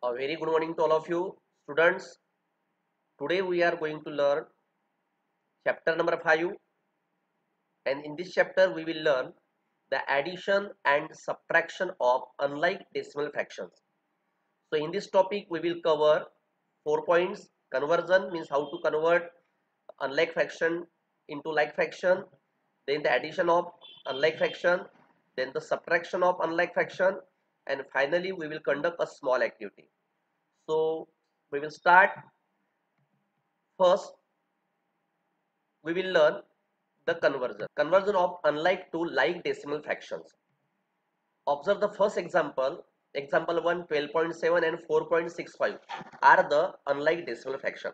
A very good morning to all of you students. Today we are going to learn chapter number 5, and in this chapter we will learn the addition and subtraction of unlike decimal fractions. So in this topic we will cover 4 points. Conversion means how to convert unlike fraction into like fraction, then the addition of unlike fraction, then the subtraction of unlike fraction, and finally we will conduct a small activity. So we will start. First, we will learn the conversion of unlike to like decimal fractions. Observe the first example. Example 1, 12.7 and 4.65 are the unlike decimal fraction.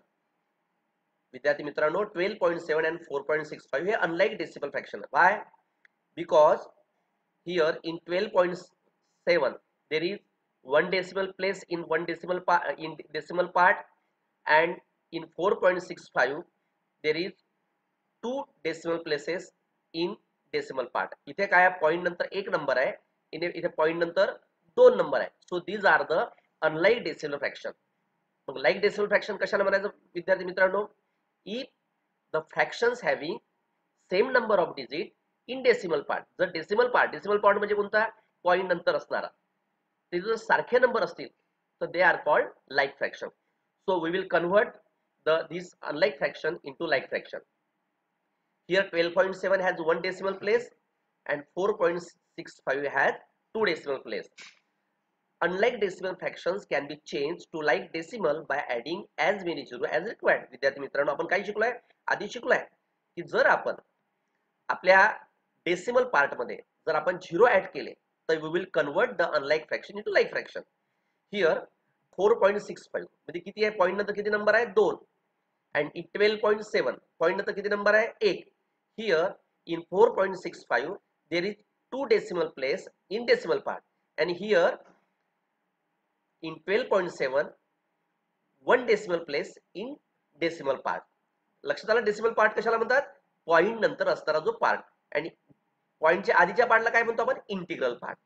विद्यार्थी मित्रांनो 12.7 and 4.65 हे unlike decimal fraction. Why? Because here in 12.7 there is one decimal place in one decimal part, and in 4.65 there is two decimal places in decimal part. इथे काय point नंतर एक number आहे, इथे point नंतर दोन नंबर आहे. So these are the unlike decimal fraction. मग लाईक डेसिमल फ्रॅक्शन कशाला म्हणायचं विद्यार्थी मित्रांनो? If the fractions having same number of digit in decimal part. जर डेसिमल पार्ट म्हणजे कोणता? पॉइंट नंतर असणारा. ते जर सारखे नंबर असतील तर they are called like fraction. So we will convert this unlike fraction into like fraction. Here 12.7 has one decimal place and 4.65 has two decimal place. Unlike decimal fractions can be changed to like decimal by adding as many zero as required. विद्यार्थी मित्रांनो, आपण काय शिकलोय? आधी शिकलोय की जर आपण आपल्या डेसिमल पार्ट मध्ये जर आपण झिरो ऍड केले तर we will convert the unlike fraction into like fraction. Here 4.65 म्हणजे किती आहे? पॉइंट नंतर किती नंबर आहे? 2. and in 12.7 पॉइंट नंतर किती नंबर आहे? 1. Here in 4.65 there is two decimal place in decimal part, and here in 12.7 one decimal place in decimal part. लक्षात आलं? डेसिमल पार्ट कशाला म्हणतात? पॉइंट नंतर असणारा जो पार्ट, आणि पॉइंटच्या आधीच्या पार्टला काय म्हणतो आपण? Integral part.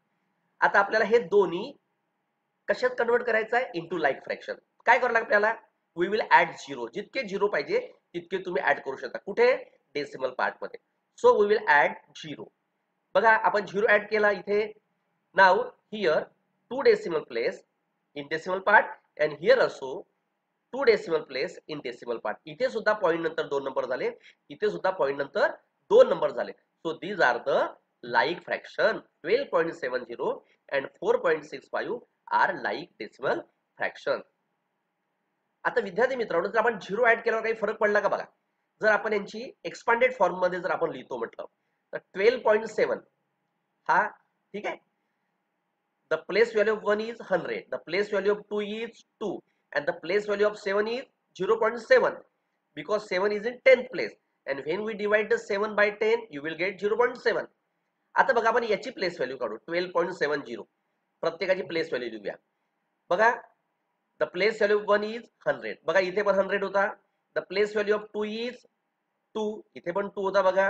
आता आपल्याला हे दोन्ही कशात कन्वर्ट करायचं आहे? Into like fraction. काय करायला आपल्याला? We will add zero. जितके झिरो पाहिजे तितके तुम्ही ऍड करू शकता. कुठे? डेसिमल पार्ट मध्ये. So we will add zero. बघा आपण झिरो ऍड केला इथे. Now here two decimal place in decimal part and here also two decimal place in decimal part. इथे सुद्धा पॉइंट नंतर दोन नंबर झाले, इथे सुद्धा पॉइंट नंतर दोन नंबर झाले. So these are the like fraction. 12.70 and 4.65 are like decimal fraction. आता विद्यार्थी मित्रांनो, जर आपण झिरो ऍड केल्यावर काही फरक पडला का? बघा, जर आपण यांची एक्सपांडेड फॉर्म मध्ये जर आपण लिहितो म्हटलं तर 12.7 हा ठीक आहे. The place value of 1 is 100, the place value of 2 is 2 and the place value of 7 is 0.7 because 7 is in 10th place, and when we divide the 7 by 10 you will get 0.7. आता बघा आपण याची प्लेस व्हॅल्यू काढू. 12.70 प्रत्येकाची place value लिहूया. बघा, the place value of 1 is 100. बघा इथे पण 100 होता. The place value of 2 is 2, इथे पण 2 होता. बघा,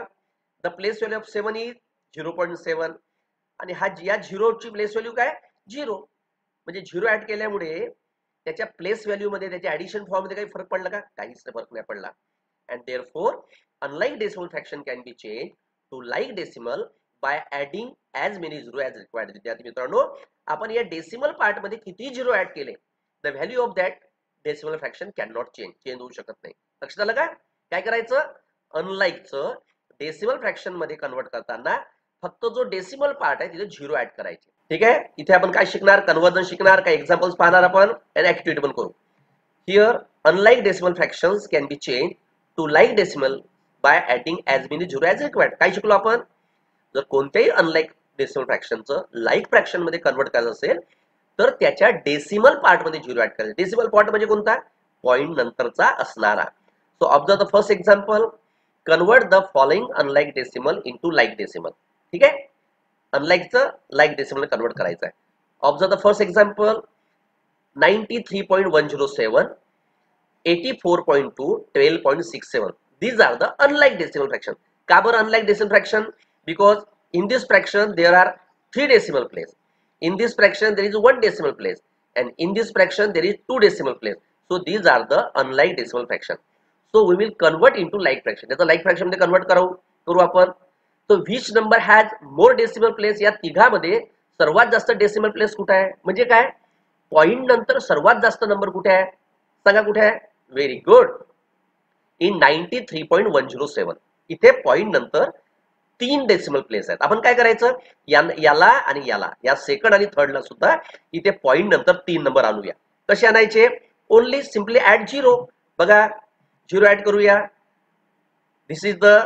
the place value of 7 is 0.7, आणि हा या झिरोची प्लेस व्हॅल्यू काय? 0. म्हणजे झिरो ऍड केल्यामुळे त्याच्या प्लेस व्हॅल्यू मध्ये, त्याच्या ऍडिशन फॉर्म मध्ये काही फरक पडला का? काहीच फरक नाही पडला. And therefore unlike decimal fraction can be change to like decimal by adding as many zero as required. विद्यार्थी मित्रांनो, आपण या डेसिमल पार्ट मध्ये किती झिरो ऍड केले, the value of that decimal fraction can not change होऊ शकत नाही. लक्षात आलं का? काय करायचं? अनलाइकचं डेसिमल फ्रॅक्शन मध्ये कन्वर्ट करताना फक्त जो डेसिमल पार्ट आहे तिथे झिरो ऍड करायचे. ठीक आहे. इथे आपण काय शिकणार? कन्वर्जन शिकणार, काही एक्झाम्पल्स पाहणार आपण, आणि ऍक्टिव्हिटी पण करू. Here unlike decimal fractions can be change to like decimal by adding as many zero as required. काय शिकलो आपण? जर कोणत्याही अनलाइक डेसिमल फ्रॅक्शनचं लाईक फ्रॅक्शन मध्ये कन्वर्ट करायचं असेल तर त्याच्या डेसिमल पार्ट मध्ये झिरो ऍड करायचं. डेसिमल पार्ट म्हणजे कोणता? पॉइंट नंतरचा असणारा. So observe the first example. Convert the following unlike decimal into like decimal. ठीक आहे. अनलाइकचं लाईक डेसिमल कन्वर्ट करायचं आहे. Observe the first example. 93.107, 84.2, 12.67. These are the unlike decimal fraction. का बरं unlike decimal fraction? Because in this fraction there are 3 decimal place. In this fraction there is 1 decimal place. and in this fraction there is 2 decimal place. So these are the unlike decimal fraction. So we will convert into like fraction. त्याचं like fraction मध्ये convert करू आपण. So which number has more decimal place? या तिघामध्ये सर्वात जास्त decimal place कुठे आहे? म्हणजे काय? पॉइंट नंतर सर्वात जास्त नंबर कुठे आहे? सांगा कुठे आहे? Very good, in 93.107. इथे पॉइंट नंतर 3 डेसिमल प्लेस आहेत. आपण काय करायचं? याला आणि याला, या सेकंड आणि थर्डला सुद्धा इथे पॉइंट नंतर 3 नंबर आणूया. कसे आणायचे? Only simply add 0. बघा 0 ऍड करूया. This is the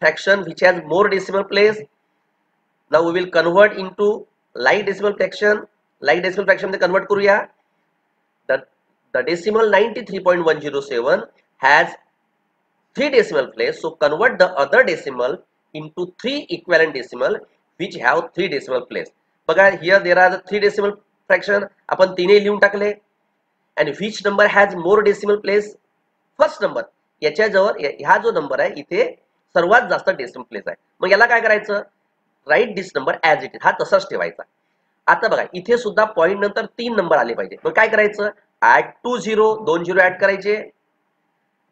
fraction which has more decimal place. Now we will convert into like decimal fraction. Like decimal fraction मध्ये convert करूया. The decimal 93.107 has 3 decimal place. So convert the other decimal into 3 equivalent decimal which have 3 decimal place. बघा here there are the 3 decimal fraction. आपण तीनही लिहून टाकले. And which number has more decimal place? First number. याच्या जवळ हा जो number आहे इथे सर्वात जास्त डेसिमल प्लेस आहे. मग याला काय करायचं? Write this number as it is, हा तसाच ठेवायचा. आता बघा इथे सुद्धा पॉइंट नंतर 3 नंबर आले पाहिजे. मग काय करायचं? ऍड 2 0, 2 0 ऍड करायचे.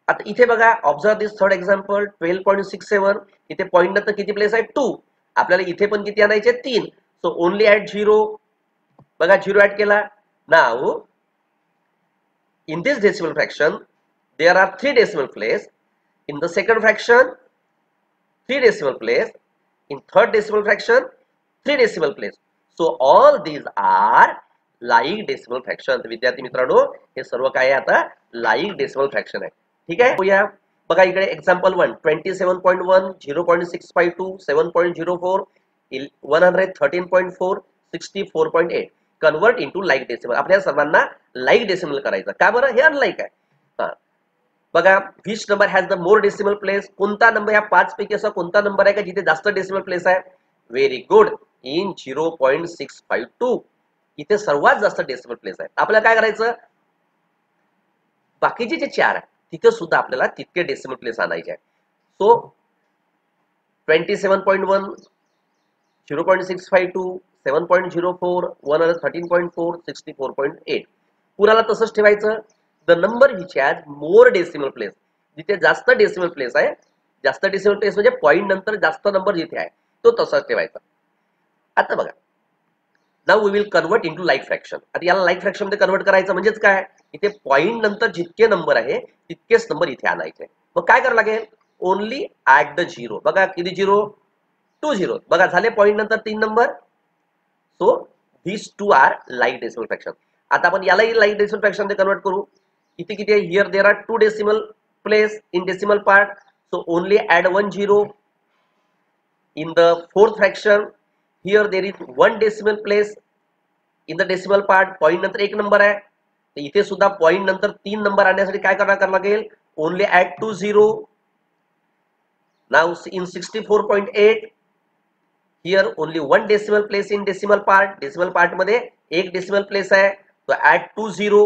आता इथे बघा ऑब्झर्व दिस थर्ड एक्झाम्पल 12.67. इथे पॉइंट नंतर किती प्लेस आहे? 2. आपल्याला इथे पण किती आणायचे? 3. So only add 0. बघा 0 ऍड केला. Now in this decimal fraction there are 3 decimal place. In the second fraction 3 decimal place. In third decimal fraction 3 decimal place. So all these are like decimal fraction. विद्यार्थी मित्रांनो हे सर्व काय आहे? आता like decimal fraction आहे. ठीक आहे? या बघा इकडे example 1 27.1 0.652 7.04 113.4 64.8 convert into like decimal. आपल्या सर्वांना लाईक डेसिमल करायचं. का बरं? हे अनलाईक आहे. बघा which number has the more decimal place? कोणता नंबर या 5 पैकी असा कोणता नंबर आहे का जिथे जास्त डेसिमल प्लेस आहे? Very good, in 0.652. इथे सर्वात जास्त डेसिमल प्लेस आहे. आपल्याला काय करायचं? बाकीचे जे 4 आहे तिथे सुद्धा आपल्याला तितके डेसिमल प्लेस आणायचे आहे. सो 27.1 0.652 7.04 113.4 64.8 पुराला तसंच ठेवायचं. The number which has more decimal place, जिथे जास्त डेसिमल प्लेस आहे, जास्त डेसिमल प्लेस म्हणजे पॉइंट नंतर जास्त नंबर जिथे आहे तो तसाच ठेवायचा. आता बघा now we will convert into like fraction. आता याला लाईक फ्रॅक्शन मध्ये कन्वर्ट करायचं म्हणजेच काय? इथे पॉइंट नंतर जितके नंबर आहे तितकेच नंबर इथे आणायचे. मग काय करावं लागेल? Only add the 0. बघा किती 0? 2 0. बघा झाले पॉइंट नंतर 3 number. So these 2 are like decimal fraction. आता आपण यालाही लाईक डेसिमल फ्रॅक्शन मध्ये कन्वर्ट करू. इथे किती आहे? Here there are 2 decimal place in decimal part. So only add 1 0. In the fourth fraction, here there is 1 decimal place in the decimal part. Point नंतर 1 number आहे. तर इथे सुद्धा पॉइंट नंतर 3 नंबर आणण्यासाठी काय करावं लागेल? Only add 2 0. Now in 64.8 here only 1 decimal place in decimal part. decimal part मध्ये 1 decimal place आहे. तो ऍड 2 0.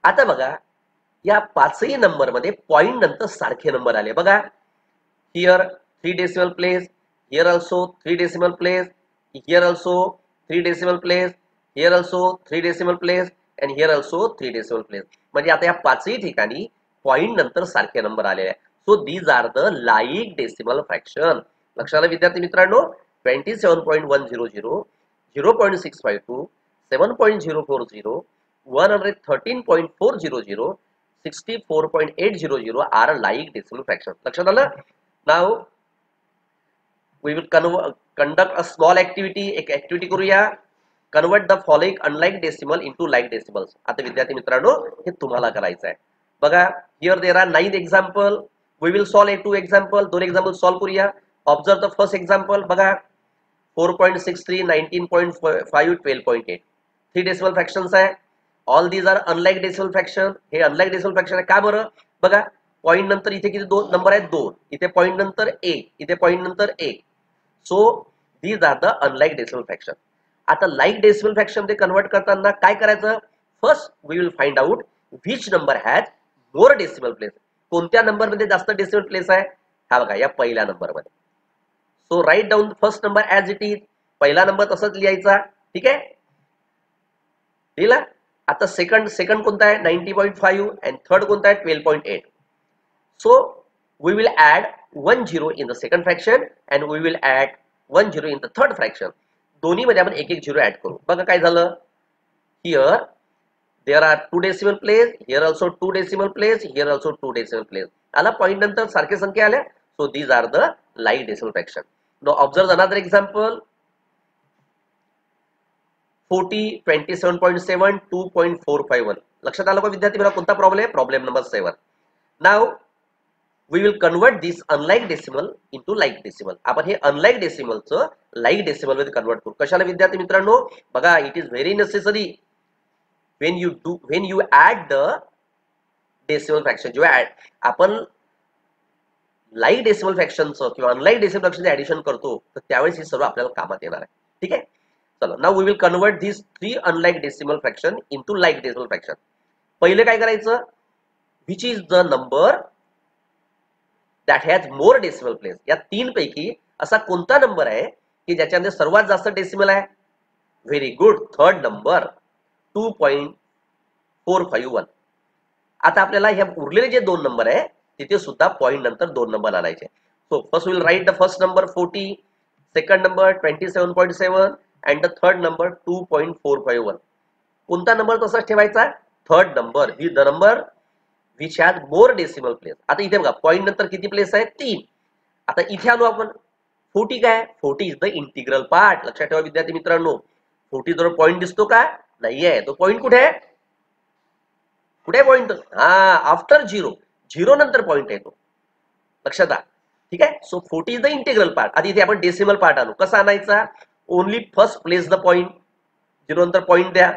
आता बघा या 5ही नंबर मध्ये पॉइंट नंतर सारखे नंबर आले. बघा here 3 decimal place, here also 3 decimal place, here also 3 decimal place, here also 3 decimal place and here also 3 decimal place. म्हणजे आता या 5ही ठिकाणी पॉइंट नंतर सारखे नंबर आलेले आहे. So these are the like decimal fraction. लक्षात आलं विद्यार्थी मित्रांनो? 27.100 0.652 7.040 113.400 64.800 are like decimal fraction. लक्षात आलं? Now we will conduct a small activity. एक ऍक्टिव्हिटी करूया. Convert the following unlike decimal into like decimals. आता विद्यार्थी मित्रांनो हे तुम्हाला करायचं आहे. बघा here there are 9 example. We will solve 2 example. 2 example solve करूया. Observe the first example. बघा 4.63 19.5 12.8 3 डेसिमल फ्रॅक्शन्स आहे. All these are unlike decimal fraction. हे अनलाइक डेसिमल फ्रॅक्शन आहे. का बरं? बघा पॉइंट नंतर इथे किती 2 नंबर आहेत? 2. इथे पॉइंट नंतर 1, इथे पॉइंट नंतर 1. So these are the unlike decimal fraction. आता लाईक डेसिमल फ्रॅक्शन मध्ये कन्वर्ट करताना काय करायचं? First we will find out which number has more decimal place. कोणत्या नंबर मध्ये जास्त डेसिमल प्लेस आहे? हा बघा या पहिल्या नंबर मध्ये. So write down first number as it is. पहिला नंबर तसंच लिहायचा. ठीक आहे? लिहिला. आता सेकंड कोणता आहे 90.5 आणि थर्ड कोणता आहे 12.8. So we will add 1 zero in the second fraction and we will add 1 zero in the third fraction. दोन्ही मध्ये आपण एक एक झिरो ऍड करू. बघा काय झालं. Here there are two decimal place, here also two decimal place, here also two decimal place. आला पॉइंट नंतर सारखे संख्या आल्या. So these are the like decimal fraction. Now observe another example. 40, 27.7, 2.451. लक्षात आलं का विद्यार्थी? मला कोणता problem? Problem number 7. Now we will convert this unlike decimal into like decimal. आपण हे unlike decimal चं like decimal मध्ये कन्वर्ट करू. कशाला विद्यार्थी मित्रांनो? बघा, it is very necessary when you add the decimal fraction. जेव्हा आपण like decimal फ्रॅक्शनचं किंवा unlike decimal फ्रॅक्शनचं ऍडिशन करतो तर त्यावेळेस हे सर्व आपल्याला कामात येणार आहे. ठीक आहे. चला, now we will convert this 3 unlike decimal fraction into like decimal fraction. पहिले काय करायचं? which is the number that has more decimal place. या तीन पैकी असा कोणता नंबर आहे की ज्याच्यामध्ये सर्वात जास्त डेसिमल आहे? Very good, third number 2.451. आता आपल्याला ह्या उरलेले जे दोन नंबर आहे तिथे सुद्धा पॉइंट नंतर दोन नंबर आणायचे. So first will write the first number 40, second number 27.7 and the third number 2.451. कोणता नंबर तसाच ठेवायचा? Third number. He the number which has more decimal place. आता इथे बघा पॉइंट नंतर किती प्लेस आहे? 3. आता इथे आलो आपण. 40 काय? 40 इज द इंटिग्रल पार्ट. लक्षात ठेवा विद्यार्थी मित्रांनो, 40 जवळ पॉइंट दिसतो का? नाहीये. तो पॉइंट कुठे आहे? कुठे पॉइंट? After zero. झिरो नंतर पॉइंट आहे तो. लक्षात आ. ठीक आहे. So 40 is the integral part. आता इथे आपण डेसिमल पार्ट आणू. कसा आणायचा? Only first place the point. Zero नंतर पॉइंट द्या.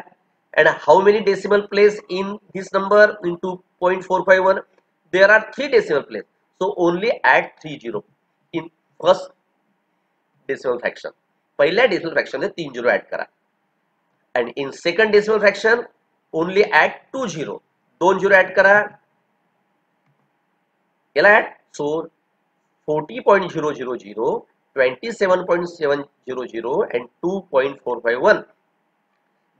And how many decimal place in this number in 2.451? There are 3 decimal place. So only add 3 zero in first decimal fraction. पहिल्या decimal fraction में 3 zero add करा. And in second decimal fraction only add 2 zero. 2 zero add करा. केला add. So 40.000, 27.700 and 2.451.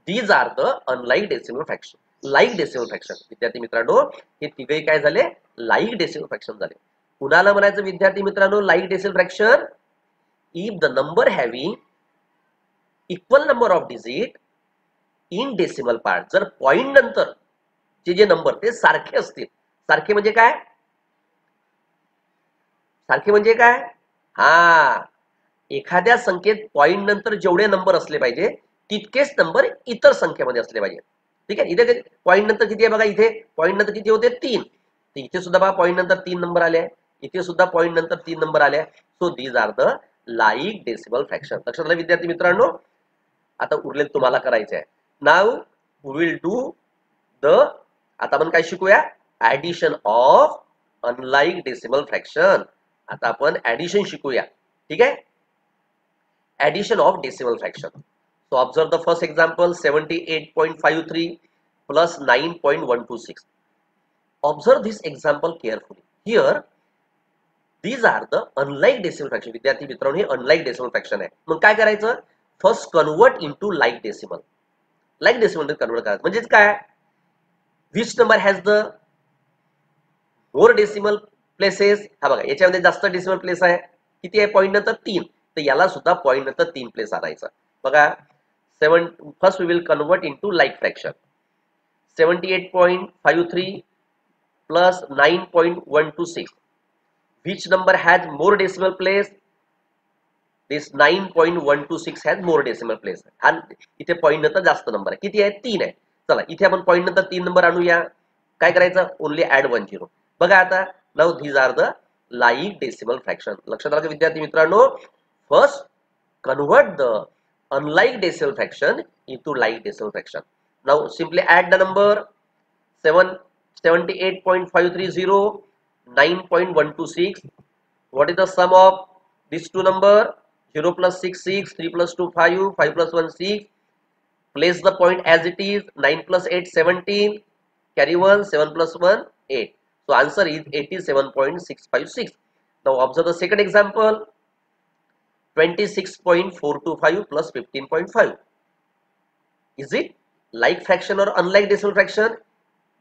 These are the unlike decimal fraction. Like decimal fraction. विद्यार्थी मित्रांनो, हे तिघे काय झाले? like decimal fraction झाले. कुणाला म्हणायचं विद्यार्थी मित्रांनो like decimal fraction? If the number having equal number of digit in decimal part. जर पॉइंट नंतर जे नंबर ते सारखे असतील. सारखे म्हणजे काय? सारखे म्हणजे काय? एखाद्या संख्येत पॉइंट नंतर जेवढे नंबर असले पाहिजे तितकेच नंबर इतर संख्येमध्ये असले पाहिजे. ठीक आहे. इथे पॉइंट नंतर किती आहे बघा. इथे पॉइंट नंतर किती होते? 3. इथे सुद्धा बघा पॉइंट नंतर 3 नंबर आले. इथे सुद्धा पॉइंट नंतर 3 नंबर आले. So these are the like decimal fraction. लक्षात आलं विद्यार्थी मित्रांनो? आता उरले तुम्हाला करायचे आहे. Now we will do the, आता आपण काय शिकूया? Addition of unlike decimal fraction. आता आपण ऍडिशन शिकूया. ठीक आहे. Addition of decimal fraction. So observe the first example 78.53 plus 9.126. Observe this example carefully. Here these are the unlike decimal fraction. विद्यार्थी मित्रांनो हे unlike decimal fraction आहे. मग काय करायचं? First convert into like decimal. Like decimal मध्ये convert करायचं. म्हणजे काय? Which number has the more decimal places? हा बघा याच्यामध्ये जास्त decimal place आहे. किती आहे? पॉइंट नंतर 3. तर याला सुद्धा पॉइंट नंतर 3 प्लेस आणायचा. बघा 7. First we will convert into like fraction. 78.53 plus 9.126. Which number has more decimal place? This 9.126 has more decimal place. आणि इथे पॉइंट नंतर जास्त नंबर आहे. किती आहे? 3 आहे. चला इथे आपण पॉइंट नंतर 3 नंबर आणूया. काय करायचं? Only add 1 0. बघा आता now these are the like decimal fraction. लक्षात आलं का विद्यार्थी मित्रांनो? First convert the unlike decimal fraction into like decimal fraction. Now simply add the number 78.530, 9.126. What is the sum of these two number? 0 plus 6 6, 3 plus 2 5, 5 plus 1 6. Place the point as it is. 9 plus 8 17. Carry 1. 7 plus 1 8. So answer is 87.656. Now observe the second example. 26.425 plus 15.5. Is it? like fraction or unlike decimal fraction?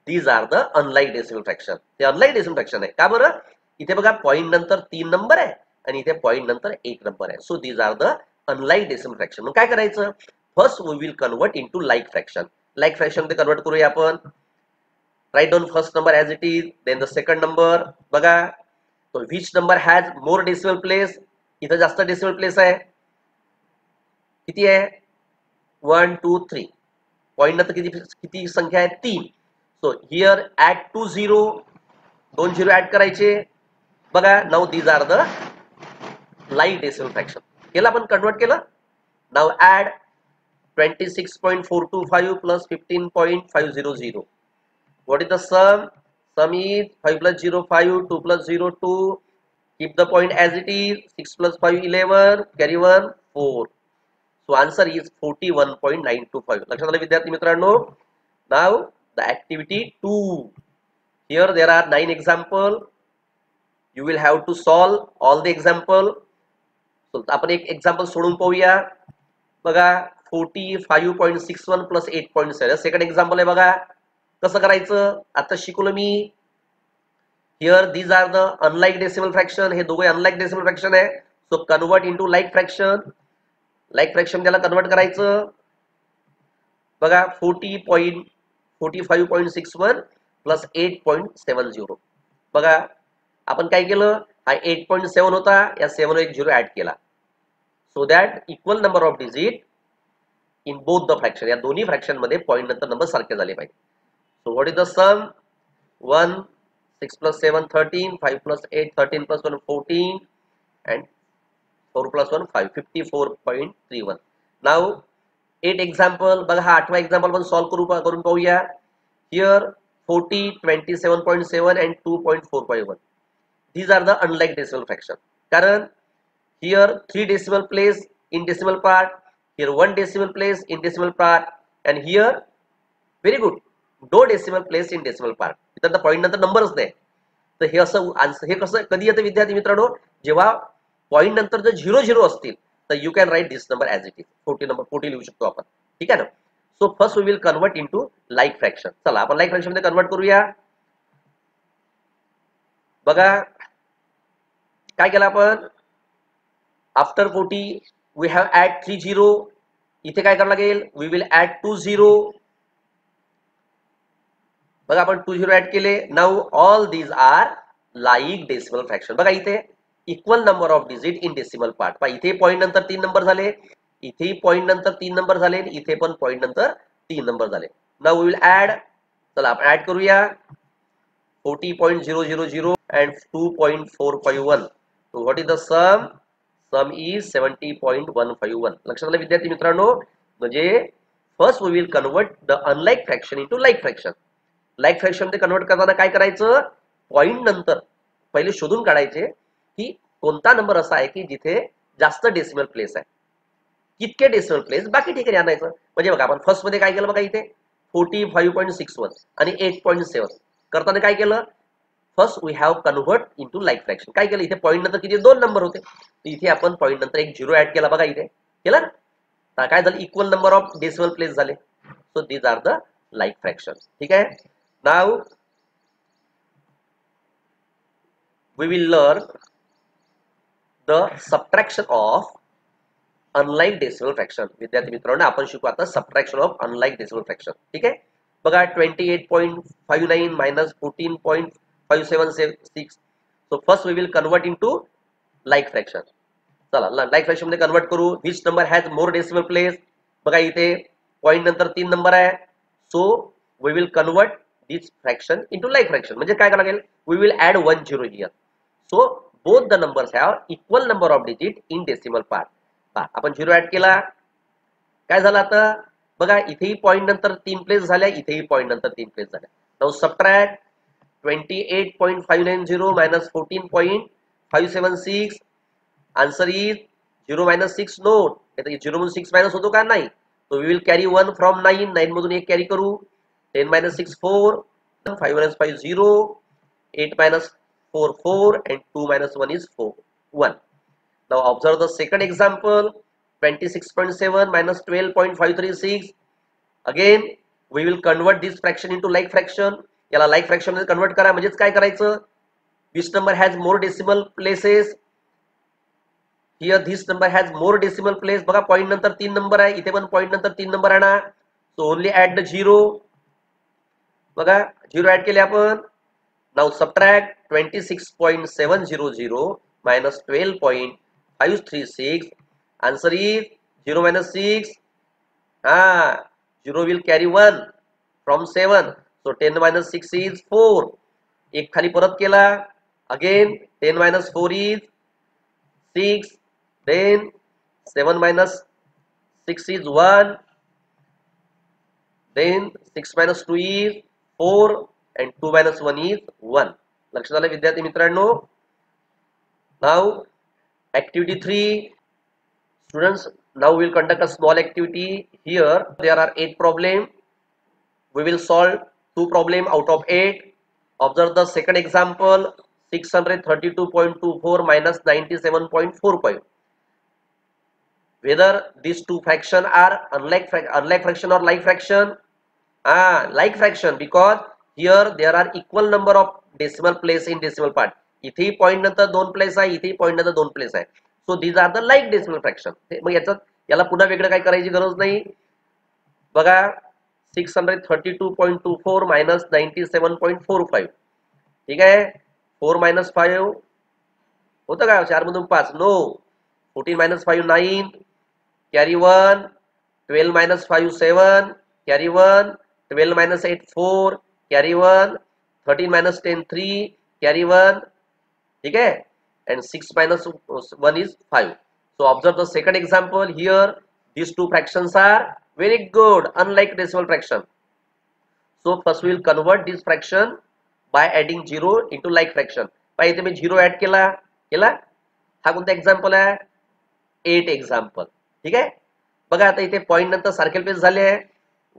These are the unlike decimal fraction. ते unlike decimal fraction आहे. का बरं? इथे बघा point नंतर 3 number आहे आणि इथे पॉइंट नंतर 1 नंबर आहे. So these are the unlike decimal fraction. मग काय करायचं? First we will convert into like fraction. Like fraction मध्ये कन्वर्ट करूया आपण. Write down first number as it is, then the second number. बघा तो which number has more decimal place? इथं जास्त डेसिमल प्लेस आहे. किती आहे? 1 2 3. पॉइंट नंतर किती संख्या आहे? 3. So here add 2 0. 2 0 ऍड करायचे. बघा now these are the like decimal fraction. केलं आपण, कन्वर्ट केलं. Now add 26.425 plus 15.500. What is the sum? Sum is 5 plus 0 5, 2 plus 0 2. Keep the point as it is. 6 plus 5 11. Carry 1 4. So answer is 41.925. लक्षात आलं विद्यार्थी मित्रांनो. Now the activity 2. Here there are 9 example. You will have to solve all the example. So आपण एक example सोडून पाहूया. बघा 45.61 plus 8.7. Second example आहे बघा. कसं करायचं आता शिकवलं मी. Here these are the unlike decimal fraction. हे दोघे अनलाइक डेसिमल फ्रॅक्शन आहे. So convert into like fraction. Like fraction त्याला कन्वर्ट करायचं. बघा 45.61 प्लस 8.70. बघा आपण काय केलं, हा 8.7 होता, या 7 वर एक 0 ऍड केला. So that equal number of digit in both the fraction. या दोन्ही फ्रॅक्शन मध्ये पॉइंट नंतर नंबर सारखे झाले पाहिजे. So what is the sum? 1 6 plus 7 13, 5 plus 8 13 plus 1 14 and 4 plus 1 5 54.31. Now 8 example. बघा हा 8वा एक्झाम्पल पण सॉल्व करून पाहूया. Here 40 27.7 and 2.451. These are the unlike decimal fraction. कारण here 3 decimal place in decimal part, here 1 decimal place in decimal part, and here very good 2 decimal place in decimal part. इथं तर point नंतर नंबरच नाही. तर हे असं हे कसं कधी येतं विद्यार्थी मित्रांनो? जेव्हा पॉइंट नंतर जर 0 0 असतील तर you can write this number as it is. 40 लिहू शकतो आपण. ठीक आहे ना. So first we will convert into like fraction. चला आपण लाइक फ्रॅक्शन मध्ये कन्वर्ट करूया. बघा काय केलं आपण? After 40 we have add 3 0. इथे काय करावं लागेल? We will add 2 0. बघा आपण 2 0 ऍड केले. Now all these are like decimal fraction. बघा इथे equal number of digit in decimal part. पहा इथे पॉइंट नंतर 3 नंबर झाले, इथे पॉइंट नंतर 3 नंबर झाले, इथे पण पॉइंट नंतर 3 नंबर झाले. Now we will add. चला आपण ऍड करूया. 40.000 and 2.451. So what is the sum? Sum is 70.151. लक्षात आलं विद्यार्थी मित्रांनो. म्हणजे first we will convert the unlike fraction into like fraction. Like fraction मध्ये कन्वर्ट करताना काय करायचं? पॉइंट नंतर पहिले शोधून काढायचे की कोणता नंबर असा आहे की जिथे जास्त डेसिमल प्लेस आहे. कितके डेसिमल प्लेस बाकी ठिकाणी आणायचं. म्हणजे बघा आपण फर्स्ट मध्ये काय केलं बघा, इथे 45.61 आणि 8.7 करताना काय केलं? First we have convert into like fraction. काय केलं? इथे पॉइंट नंतर किती 2 नंबर होते, तर इथे आपण पॉइंट नंतर एक 0 ऍड केला. बघा इथे केलं ना. काय झालं? Equal number of decimal place झाले. So these are the like fraction. ठीक आहे. Now we will learn the subtraction of unlike decimal fraction. विद्यार्थी मित्रांनो आपण शिकू आता subtraction of unlike decimal fraction. ठीक आहे. बघा 28.59 minus 14.576. So first we will convert into like fraction. चला लाइक फ्रॅक्शन मध्ये कन्वर्ट करू. Which number has more decimal place? बघा इथे पॉइंट नंतर 3 नंबर आहे. So we will convert this fraction into like fraction. म्हणजे काय करावं लागेल? We will add 1 0 here. So both the numbers have equal number of digit in decimal part. आपण 0 add केला. काय झालं आता? बघा इथेही पॉइंट नंतर 3 प्लेस झाल्या, इथेही पॉइंट नंतर 3 प्लेस झाल्या. Now subtract 28.590 minus 14.576. Answer is 0 minus 6. Note. 0 मधून 6 मायनस होतो का? नाही. तो वी विल कॅरी 1 फ्रॉम 9. 9 मधून 1 कॅरी करू. 10 minus 6 4. 5 minus 5 0. 8 minus 4 4 and 2 minus 1 is 4 1. Now observe the second example. 26.7 minus 12.536. Again we will convert this fraction into like fraction. याला like fraction मध्ये convert करा. म्हणजेच काय करायचं, this number has more decimal places. Here this number has more decimal place. बघा point नंतर 3 number आहे, इथे पण पॉईंट नंतर 3 नंबर आहे ना. So only add the zero. बघा झिरो ऍड केले आपण. Now subtract 26.700 minus 12.536. Answer is 0 minus 6. Ah, 0 will carry 1 from 7. So 10 minus 6 is 4. एक खाली परत केला. Again 10 minus 4 is 6. Then 7 minus 6 is 1. Then 6 minus 2 is 4 and 2 minus 1 is 1. लक्षात आलं विद्यार्थी मित्रांनो. Now activity 3. Students, now we will conduct a small activity. Here there are 8 problems. We will solve 2 problems out of 8. Observe the second example, 632.24 minus 97.45. Whether these two fractions are unlike fraction or like fraction. Like fraction, because here there are equal number of decimal place in decimal part. इथेही point नंतर 2 place आहे, इथेही point नंतर 2 place आहे. So these are the like decimal fraction. मग याला पुन्हा वेगळं काय करायची गरज नाही. बघा 632.24 मायनस 97.45. ठीक आहे. 4 मायनस 5 होतं का 4 मधून 5? No. 14 minus 5 9. Carry 1. 12 minus 5 7. Carry 1. 12 minus 8 4. Carry 1. 13 minus 10 3. Carry 1. ठीक है. And 6 minus 1 is 5. So observe the second example. Here these two fractions are very good, unlike decimal fraction. So first we will convert this fraction by adding 0 into like fraction. पाहिजे इथे मी 0 add केला. हा कोणता example आहे? 8 example. ठीक आहे. बघा आता इथे पॉइंट नंतर सारखे प्लेस झाले आहे.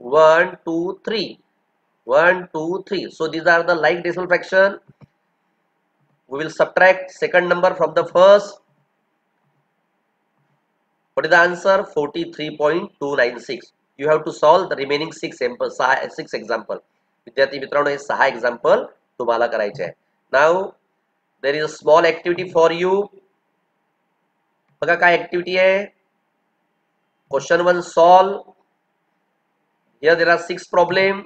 1 2 3. 1 2 3. So these are the like decimal fraction. We will subtract second number from the first. What is the answer? 43.296. You have to solve the remaining 6 example. विद्यार्थी मित्रांनो हे 6 एक्झाम्पल तुम्हाला करायचे आहे. Now there is a small activity for you. बघा काय activity आहे. Question 1 solve. Here there are 6 problems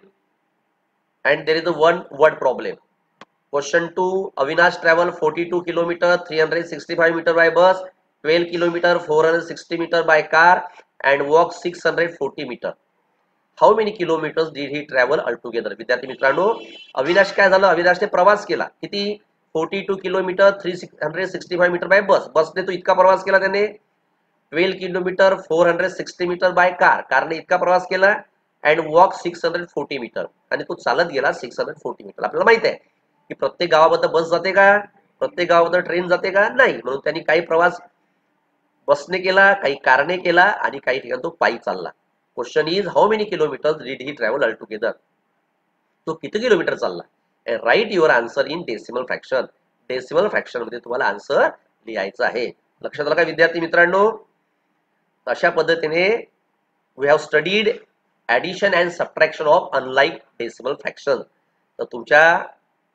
and there is a one word problem. Question 2. Avinash travel 42 km 365 meter by bus, 12 km 460 meter by car and walk 640 meter. How many kilometers did he travel altogether? विद्यार्थी मित्रांनो अविनाश काय झालं, अविनाशने प्रवास केला किती 42 kilometre 365 metre by बस. बसने तो इतका प्रवास केला त्याने. 12 किलोमीटर 460 मीटर बाय कार, कारने इतका प्रवास केला. अँड वॉक 640 मीटर आणि तो चालत गेला 640 मीटर. आपल्याला माहित आहे की प्रत्येक गावाबद्दल बस जाते का, प्रत्येक गावाबद्दल ट्रेन जाते का, नाही. म्हणून त्यांनी काही प्रवास बसने केला, काही कारने केला आणि काही ठिकाणी तो पायी चालला. Question is how many kilometers did he travel all together. तो किती किलोमीटर चालला. Write your answer in decimal fraction. Decimal fraction मध्ये तुम्हाला आन्सर लिहायचं आहे. लक्षात आलं का विद्यार्थी मित्रांनो. अशा पद्धतीने we have studied addition and subtraction of unlike decimal fraction. तर तुमच्या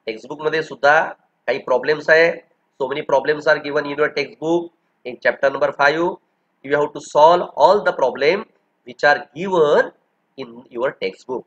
टेक्स्टबुक मध्ये सुद्धा काही प्रॉब्लेम्स आहे. So many problems are given in your textbook. In chapter number 5, you have to solve all the problem which are given in your textbook.